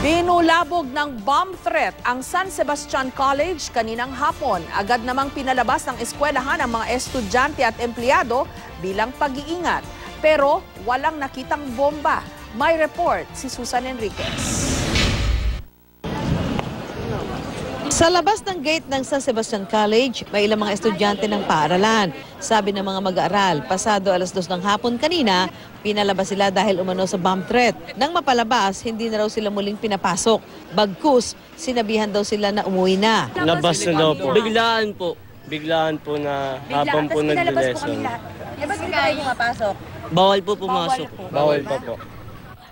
Binulabog ng bomb threat ang San Sebastian College kaninang hapon. Agad namang pinalabas ng eskwelahan ang mga estudyante at empleyado bilang pag-iingat. Pero walang nakitang bomba. May report si Susan Enriquez. Sa labas ng gate ng San Sebastian College, may ilang mga estudyante ng paaralan. Sabi ng mga mag-aaral, pasado 2:00 ng hapon kanina, pinalabas sila dahil umano sa bomb threat. Nang mapalabas, hindi na raw sila muling pinapasok. Bagkus, sinabihan daw sila na umuwi na. Labas na daw po. Biglaan po na habang po nag-lesson. Ba't hindi kayo pumapasok? Bawal po pumasok. Bawal pa po.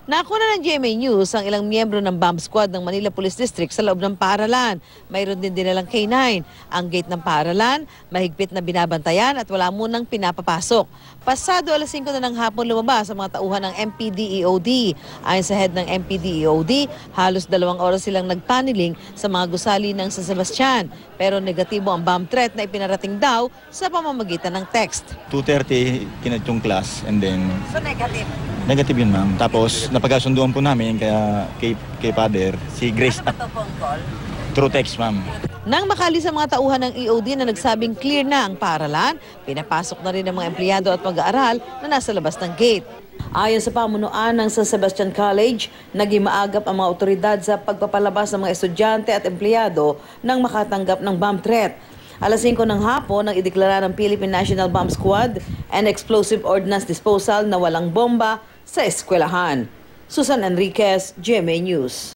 Nakuna ng GMA News ang ilang miyembro ng bomb squad ng Manila Police District sa loob ng paaralan. Mayroon din dinalang K9. Ang gate ng paaralan, mahigpit na binabantayan at wala munang pinapapasok. Pasado 5:00 na ng hapon lumabas ang mga tauhan ng MPDEOD. Ayon sa head ng MPDEOD, halos 2 oras silang nagpaniling sa mga gusali ng San Sebastian. Pero negatibo ang bomb threat na ipinarating daw sa pamamagitan ng text. 2:30 kinat yung class and then... So negative? Negative yun, ma'am. Tapos napagkasunduan po namin kaya kay Father, si Grace. Ano ba ito, phone call? Through text, ma'am. Nang makali sa mga tauhan ng EOD na nagsabing clear na ang paaralan, pinapasok na rin ang mga empleyado at mag-aaral na nasa labas ng gate. Ayon sa pamunuan ng San Sebastian College, naging maagap ang mga otoridad sa pagpapalabas ng mga estudyante at empleyado nang makatanggap ng bomb threat. 5:00 ng hapon nang ideklara ng Philippine National Bomb Squad and Explosive Ordnance Disposal na walang bomba sa eskwelahan. Susan Enriquez, GMA News.